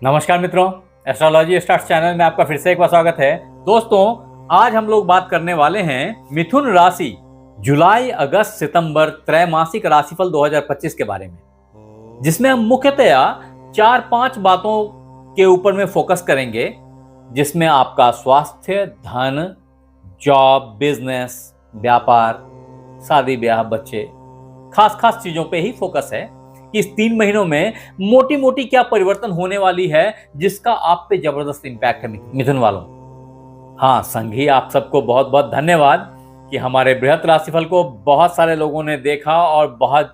नमस्कार मित्रों, astrology stars channel में आपका फिर से एक बार स्वागत है। दोस्तों, आज हम लोग बात करने वाले हैं मिथुन राशि जुलाई अगस्त सितंबर त्रैमासिक राशिफल 2025 के बारे में, जिसमें हम मुख्यतया 4-5 बातों के ऊपर में फोकस करेंगे, जिसमें आपका स्वास्थ्य, धन, जॉब, बिजनेस, व्यापार, शादी ब्याह, बच्चे, खास चीजों पे ही फोकस है कि इस 3 महीनों में मोटी मोटी क्या परिवर्तन होने वाली है, जिसका आप पे जबरदस्त इंपैक्ट है मिथुन वालों। हाँ संघी, आप सबको बहुत बहुत धन्यवाद कि हमारे बृहत राशिफल को बहुत सारे लोगों ने देखा और बहुत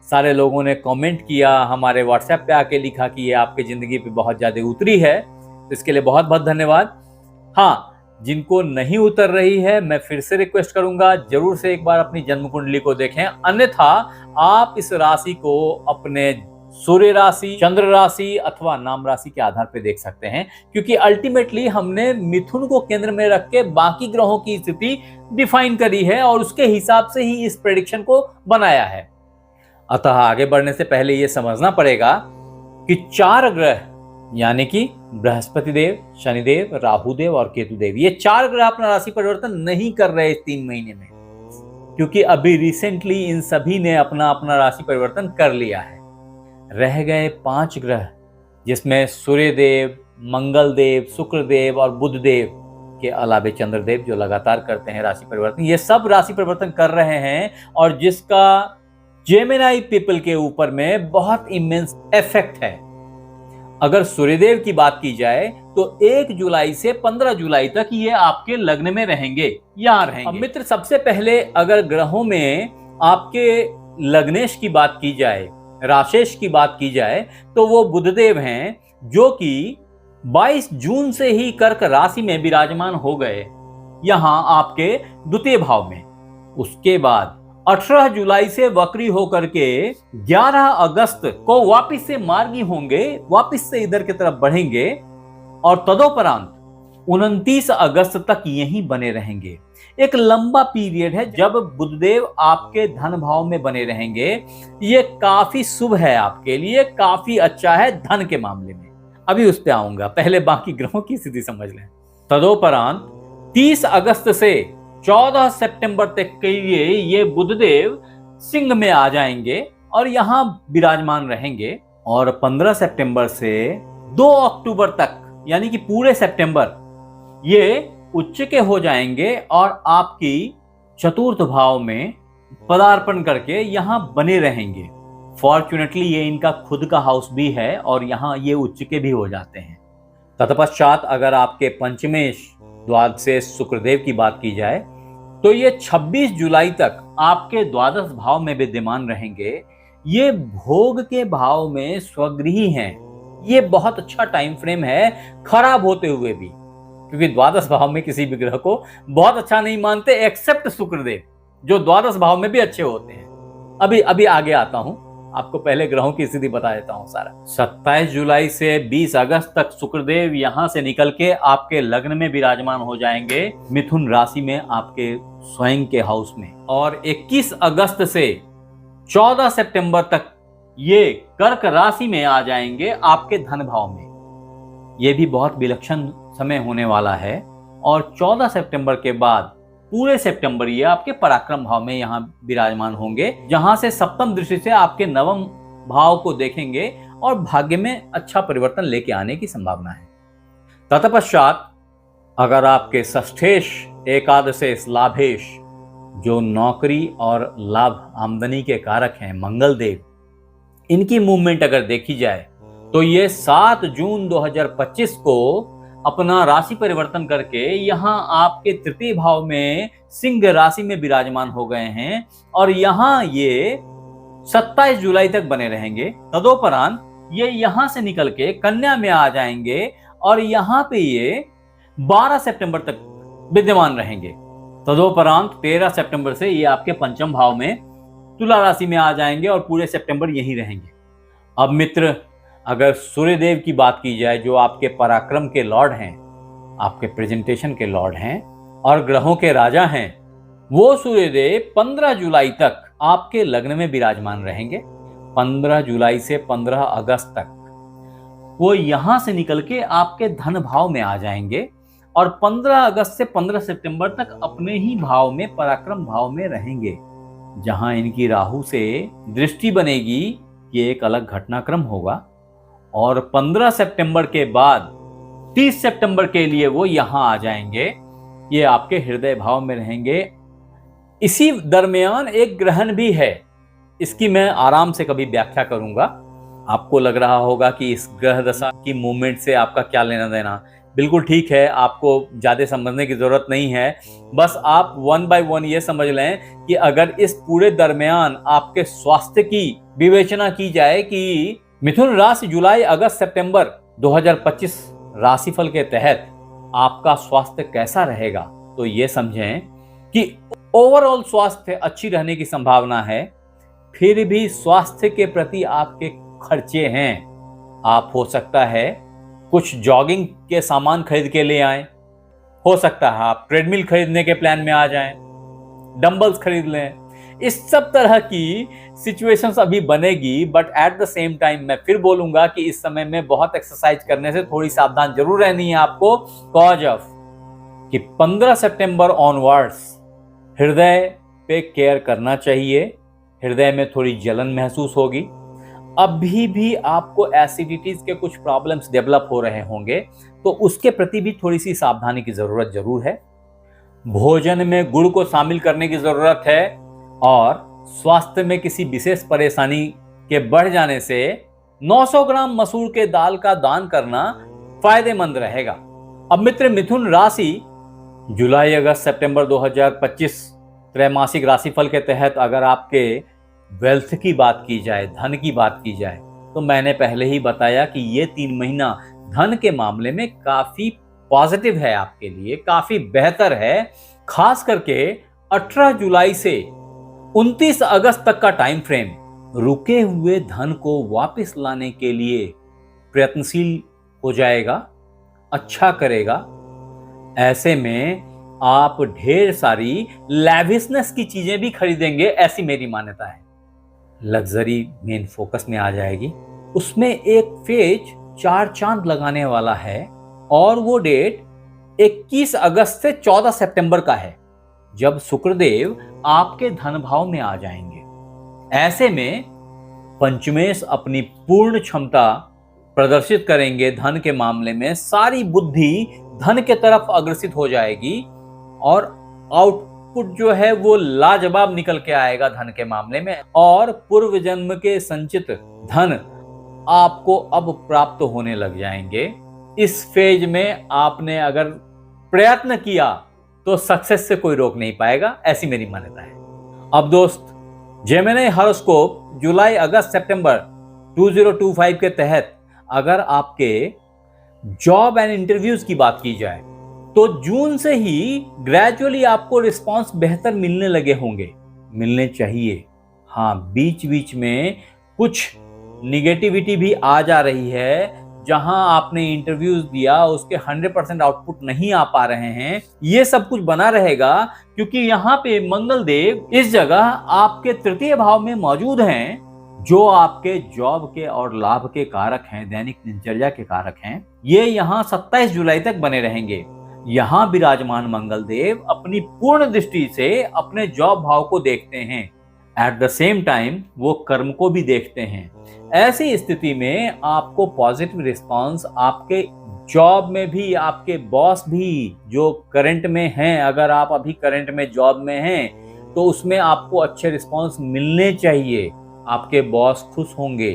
सारे लोगों ने कमेंट किया, हमारे व्हाट्सएप पे आके लिखा कि ये आपकी जिंदगी पे बहुत ज्यादा उतरी है, तो इसके लिए बहुत बहुत धन्यवाद। हाँ, जिनको नहीं उतर रही है, मैं फिर से रिक्वेस्ट करूंगा, जरूर से एक बार अपनी जन्म कुंडली को देखें, अन्यथा आप इस राशि को अपने सूर्य राशि, चंद्र राशि अथवा नाम राशि के आधार पर देख सकते हैं, क्योंकि अल्टीमेटली हमने मिथुन को केंद्र में रख के बाकी ग्रहों की स्थिति डिफाइन करी है और उसके हिसाब से ही इस प्रेडिक्शन को बनाया है। अतः आगे बढ़ने से पहले यह समझना पड़ेगा कि 4 ग्रह यानी कि बृहस्पति देव, शनिदेव, राहु देव और केतु देव, ये 4 ग्रह अपना राशि परिवर्तन नहीं कर रहे इस 3 महीने में, क्योंकि अभी रिसेंटली इन सभी ने अपना अपना राशि परिवर्तन कर लिया है। रह गए 5 ग्रह, जिसमें सूर्य देव, मंगल देव, शुक्र देव और बुध देव के अलावे चंद्रदेव, जो लगातार करते हैं राशि परिवर्तन, ये सब राशि परिवर्तन कर रहे हैं और जिसका जेमिनी पीपल के ऊपर में बहुत इमेंस इफेक्ट है। अगर सूर्यदेव की बात की जाए तो 1 जुलाई से 15 जुलाई तक ये आपके लग्न में रहेंगे, यहां रहेंगे। अब मित्र, सबसे पहले अगर ग्रहों में आपके लग्नेश की बात की जाए, राशेश की बात की जाए, तो वो बुधदेव हैं, जो कि 22 जून से ही कर्क राशि में विराजमान हो गए, यहां आपके द्वितीय भाव में। उसके बाद 18 जुलाई से वक्री होकर के 11 अगस्त को वापिस से मार्गी होंगे, वापिस से इधर की तरफ बढ़ेंगे और तदोपरांत 29 अगस्त तक यहीं बने रहेंगे। एक लंबा पीरियड है जब बुधदेव आपके धन भाव में बने रहेंगे। ये काफी शुभ है आपके लिए, काफी अच्छा है धन के मामले में। अभी उस पर आऊंगा, पहले बाकी ग्रहों की स्थिति समझ लें। तदोपरांत 30 अगस्त से 14 सितंबर तक के लिए ये बुधदेव सिंह में आ जाएंगे और यहां विराजमान रहेंगे, और 15 सितंबर से 2 अक्टूबर तक यानी कि पूरे सितंबर ये उच्च के हो जाएंगे और आपकी चतुर्थ भाव में पदार्पण करके यहां बने रहेंगे। फॉर्चुनेटली ये इनका खुद का हाउस भी है और यहां ये उच्च के भी हो जाते हैं। तत्पश्चात अगर आपके पंचमेश द्वादश शुक्रदेव की बात की जाए तो ये 26 जुलाई तक आपके द्वादश भाव में विद्यमान रहेंगे। ये भोग के भाव में स्वगृही हैं। ये बहुत अच्छा टाइम फ्रेम है खराब होते हुए भी, क्योंकि द्वादश भाव में किसी भी ग्रह को बहुत अच्छा नहीं मानते एक्सेप्ट शुक्रदेव, जो द्वादश भाव में भी अच्छे होते हैं। अभी आगे आता हूं, आपको पहले ग्रहों की स्थिति बता देता हूं सारा। 27 जुलाई से 20 अगस्त तक शुक्रदेव यहां से निकल के आपके लग्न में विराजमान हो जाएंगे, मिथुन राशि में, आपके स्वयं के हाउस में, और 21 अगस्त से 14 सितंबर तक ये कर्क राशि में आ जाएंगे आपके धन भाव में। ये भी बहुत विलक्षण समय होने वाला है। और 14 सितंबर के बाद पूरे सितंबर ये आपके पराक्रम भाव में यहां विराजमान होंगे, जहां से सप्तम दृष्टि से आपके नवम भाव को देखेंगे और भाग्य में अच्छा परिवर्तन लेके आने की संभावना है। तत्पश्चात अगर आपके षष्ठेश, एकादशेश, लाभेश, जो नौकरी और लाभ आमदनी के कारक हैं, मंगल देव, इनकी मूवमेंट अगर देखी जाए तो ये 7 जून 2025 को अपना राशि परिवर्तन करके यहां आपके तृतीय भाव में सिंह राशि में विराजमान हो गए हैं और यहां ये 27 जुलाई तक बने रहेंगे। तदोपरांत ये यहां से निकल के कन्या में आ जाएंगे और यहां पे ये 12 सितंबर तक विद्यमान रहेंगे। तदोपरांत 13 सितंबर से ये आपके पंचम भाव में तुला राशि में आ जाएंगे और पूरे सितंबर यहीं रहेंगे। अब मित्र, अगर सूर्यदेव की बात की जाए, जो आपके पराक्रम के लॉर्ड हैं, आपके प्रेजेंटेशन के लॉर्ड हैं और ग्रहों के राजा हैं, वो सूर्यदेव 15 जुलाई तक आपके लग्न में विराजमान रहेंगे। 15 जुलाई से 15 अगस्त तक वो यहां से निकल के आपके धन भाव में आ जाएंगे और 15 अगस्त से 15 सितंबर तक अपने ही भाव में, पराक्रम भाव में रहेंगे। जहां इनकी राहु से दृष्टि बनेगी, ये एक अलग घटनाक्रम होगा। और 15 सितंबर के बाद 30 सितंबर के लिए वो यहां आ जाएंगे, ये आपके हृदय भाव में रहेंगे। इसी दरमियान एक ग्रहण भी है, इसकी मैं आराम से कभी व्याख्या करूंगा। आपको लग रहा होगा कि इस ग्रह दशा की मूवमेंट से आपका क्या लेना देना। बिल्कुल ठीक है, आपको ज्यादा समझने की जरूरत नहीं है। बस आप 1 बाय 1 ये समझ लें कि अगर इस पूरे दरमियान आपके स्वास्थ्य की विवेचना की जाए कि मिथुन राशि जुलाई अगस्त सितंबर 2025 राशिफल के तहत आपका स्वास्थ्य कैसा रहेगा, तो ये समझें कि ओवरऑल स्वास्थ्य अच्छी रहने की संभावना है। फिर भी स्वास्थ्य के प्रति आपके खर्चे हैं। आप हो सकता है कुछ जॉगिंग के सामान खरीद के ले आएं, हो सकता है आप ट्रेडमिल खरीदने के प्लान में आ जाएं, डंबल्स खरीद लें। इस सब तरह की सिचुएशंस अभी बनेगी, but at the same time मैं फिर बोलूंगा कि इस समय में बहुत एक्सरसाइज करने से थोड़ी सावधान जरूर रहनी है आपको, कॉज ऑफ कि 15 सितंबर ऑनवर्ड्स हृदय पे केयर करना चाहिए। हृदय में थोड़ी जलन महसूस होगी। अभी भी आपको एसिडिटीज के कुछ प्रॉब्लम्स डेवलप हो रहे होंगे, तो उसके प्रति भी थोड़ी सी सावधानी की जरूरत जरूर है। भोजन में गुड़ को शामिल करने की जरूरत है और स्वास्थ्य में किसी विशेष परेशानी के बढ़ जाने से 900 ग्राम मसूर के दाल का दान करना फायदेमंद रहेगा। अब मित्र, मिथुन राशि जुलाई अगस्त सितंबर 2025 त्रैमासिक राशिफल के तहत अगर आपके वेल्थ की बात की जाए, धन की बात की जाए, तो मैंने पहले ही बताया कि ये 3 महीना धन के मामले में काफी पॉजिटिव है आपके लिए, काफी बेहतर है। खास करके 18 जुलाई से 29 अगस्त तक का टाइम फ्रेम रुके हुए धन को वापस लाने के लिए प्रयत्नशील हो जाएगा, अच्छा करेगा। ऐसे में आप ढेर सारी लैविशनेस की चीजें भी खरीदेंगे, ऐसी मेरी मान्यता है। लग्जरी मेन फोकस में आ जाएगी। उसमें एक फेज 4 चांद लगाने वाला है और वो डेट 21 अगस्त से 14 सितंबर का है, जब शुक्रदेव आपके धन भाव में आ जाएंगे। ऐसे में पंचमेश अपनी पूर्ण क्षमता प्रदर्शित करेंगे धन के मामले में। सारी बुद्धि धन के तरफ अग्रसित हो जाएगी और आउटपुट जो है वो लाजवाब निकल के आएगा धन के मामले में। और पूर्व जन्म के संचित धन आपको अब प्राप्त होने लग जाएंगे। इस फेज में आपने अगर प्रयत्न किया तो सक्सेस से कोई रोक नहीं पाएगा, ऐसी मेरी मान्यता है। अब दोस्त, जेमिनी हॉरोस्कोप जुलाई अगस्त सितंबर 2025 के तहत अगर आपके जॉब एंड इंटरव्यूज की बात की जाए, तो जून से ही ग्रेजुअली आपको रिस्पांस बेहतर मिलने लगे होंगे, मिलने चाहिए। हाँ, बीच बीच में कुछ निगेटिविटी भी आ जा रही है। जहां आपने इंटरव्यूज दिया उसके 100% आउटपुट नहीं आ पा रहे हैं, ये सब कुछ बना रहेगा क्योंकि यहाँ पे मंगल देव इस जगह आपके तृतीय भाव में मौजूद हैं, जो आपके जॉब के और लाभ के कारक हैं, दैनिक दिनचर्या के कारक हैं। ये यहाँ 27 जुलाई तक बने रहेंगे। यहाँ विराजमान मंगल देव अपनी पूर्ण दृष्टि से अपने जॉब भाव को देखते हैं, एट द सेम टाइम वो कर्म को भी देखते हैं। ऐसी स्थिति में आपको पॉजिटिव रिस्पांस आपके जॉब में भी, आपके बॉस भी जो करंट में हैं, अगर आप अभी करंट में जॉब में हैं तो उसमें आपको अच्छे रिस्पांस मिलने चाहिए, आपके बॉस खुश होंगे।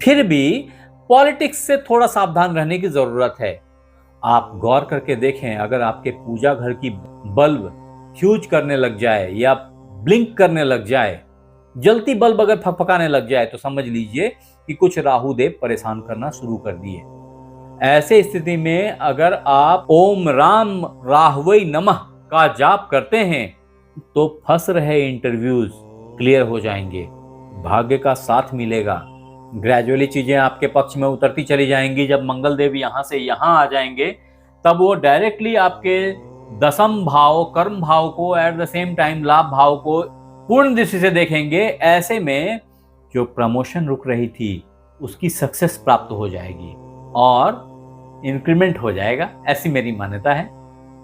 फिर भी पॉलिटिक्स से थोड़ा सावधान रहने की जरूरत है। आप गौर करके देखें, अगर आपके पूजा घर की बल्ब फ्यूज करने लग जाए या ब्लिंक करने लग जाए, जलती बल्ब अगर फकफकाने लग जाए, तो समझ लीजिए कि कुछ राहु देव परेशान करना शुरू कर दिए। ऐसे स्थिति में अगर आप ओम राम राहवई नमः का जाप करते हैं तो फंस रहे इंटरव्यूज क्लियर हो जाएंगे, भाग्य का साथ मिलेगा। ग्रेजुअली चीजें आपके पक्ष में उतरती चली जाएंगी। जब मंगल देव यहां से यहां आ जाएंगे तब वो डायरेक्टली आपके दशम भाव, कर्म भाव को, एट द सेम टाइम लाभ भाव को पूर्ण दृष्टि से देखेंगे। ऐसे में जो प्रमोशन रुक रही थी उसकी सक्सेस प्राप्त हो जाएगी। और इंक्रीमेंट हो जाएगा, ऐसी मेरी मान्यता है।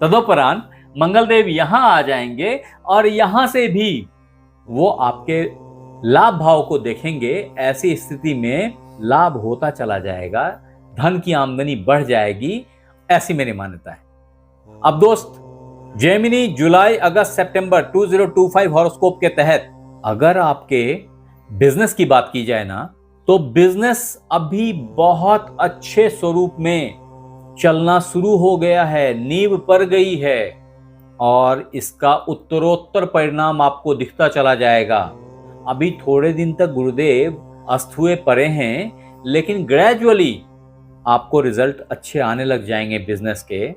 तदोपरांत मंगलदेव यहां आ जाएंगे और यहां से भी वो आपके लाभ भाव को देखेंगे। ऐसी स्थिति में लाभ होता चला जाएगा, धन की आमदनी बढ़ जाएगी, ऐसी मेरी मान्यता है। अब दोस्त, जेमिनी जुलाई अगस्त सितंबर 2025 हॉरोस्कोप के तहत अगर आपके बिजनेस की बात की जाए ना, तो बिजनेस अभी बहुत अच्छे स्वरूप में चलना शुरू हो गया है, नींव पड़ गई है और इसका उत्तरोत्तर परिणाम आपको दिखता चला जाएगा। अभी थोड़े दिन तक गुरुदेव अस्त हुए पड़े हैं, लेकिन ग्रेजुअली आपको रिजल्ट अच्छे आने लग जाएंगे बिजनेस के।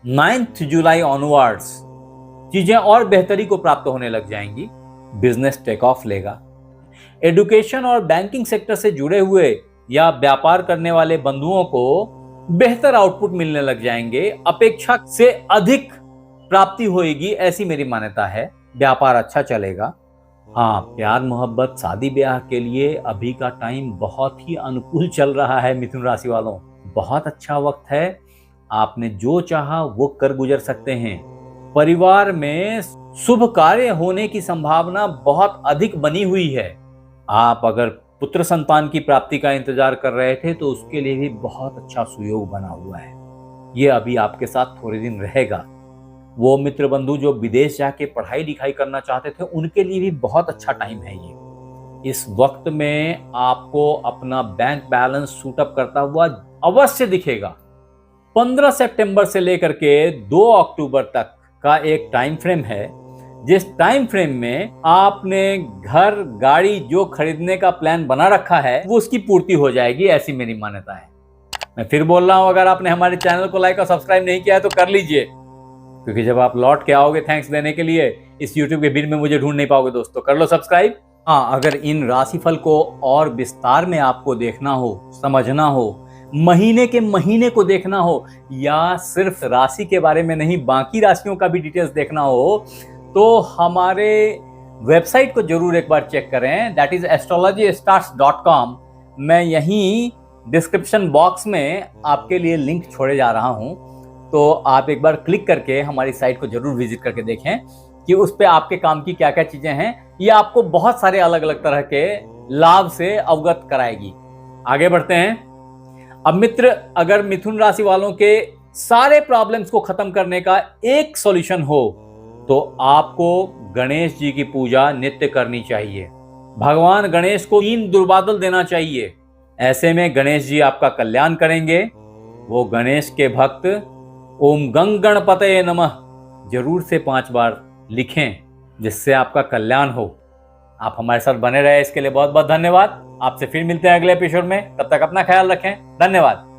9 जुलाई ऑनवर्ड्स चीजें और बेहतरी को प्राप्त होने लग जाएंगी, बिजनेस टेक ऑफ लेगा। एजुकेशन और बैंकिंग सेक्टर से जुड़े हुए या व्यापार करने वाले बंधुओं को बेहतर आउटपुट मिलने लग जाएंगे, अपेक्षा से अधिक प्राप्ति होगी, ऐसी मेरी मान्यता है। व्यापार अच्छा चलेगा। हाँ, प्यार मोहब्बत शादी ब्याह के लिए अभी का टाइम बहुत ही अनुकूल चल रहा है मिथुन राशि वालों, बहुत अच्छा वक्त है। आपने जो चाहा वो कर गुजर सकते हैं। परिवार में शुभ कार्य होने की संभावना बहुत अधिक बनी हुई है। आप अगर पुत्र संतान की प्राप्ति का इंतजार कर रहे थे तो उसके लिए भी बहुत अच्छा सुयोग बना हुआ है। ये अभी आपके साथ थोड़े दिन रहेगा। वो मित्र बंधु जो विदेश जाके पढ़ाई लिखाई करना चाहते थे, उनके लिए भी बहुत अच्छा टाइम है ये। इस वक्त में आपको अपना बैंक बैलेंस शूटअप करता हुआ अवश्य दिखेगा। 15 सितंबर से लेकर के 2 अक्टूबर तक का एक टाइम फ्रेम है, जिस टाइम फ्रेम में आपने घर गाड़ी जो खरीदने का प्लान बना रखा है वो उसकी पूर्ति हो जाएगी, ऐसी मेरी मान्यता है। मैं फिर बोल रहा हूं, अगर आपने हमारे चैनल को लाइक और सब्सक्राइब नहीं किया है तो कर लीजिए, क्योंकि जब आप लौट के आओगे थैंक्स देने के लिए, इस यूट्यूब के भीड़ में मुझे ढूंढ नहीं पाओगे। दोस्तों कर लो सब्सक्राइब। हाँ, अगर इन राशिफल को और विस्तार में आपको देखना हो, समझना हो, महीने के महीने को देखना हो, या सिर्फ राशि के बारे में नहीं बाकी राशियों का भी डिटेल्स देखना हो, तो हमारे वेबसाइट को जरूर एक बार चेक करें, दैट इज astrologystars.com। मैं यहीं डिस्क्रिप्शन बॉक्स में आपके लिए लिंक छोड़े जा रहा हूं, तो आप एक बार क्लिक करके हमारी साइट को जरूर विजिट करके देखें कि उस पे आपके काम की क्या क्या चीजें हैं। ये आपको बहुत सारे अलग अलग तरह के लाभ से अवगत कराएगी। आगे बढ़ते हैं। अब मित्र, अगर मिथुन राशि वालों के सारे प्रॉब्लम्स को खत्म करने का एक सॉल्यूशन हो तो आपको गणेश जी की पूजा नित्य करनी चाहिए। भगवान गणेश को 3 दुर्बादल देना चाहिए। ऐसे में गणेश जी आपका कल्याण करेंगे। वो गणेश के भक्त ओम गंग गणपतये नमः जरूर से 5 बार लिखें, जिससे आपका कल्याण हो। आप हमारे साथ बने रहे, इसके लिए बहुत बहुत धन्यवाद। आपसे फिर मिलते हैं अगले एपिसोड में। तब तक अपना ख्याल रखें। धन्यवाद।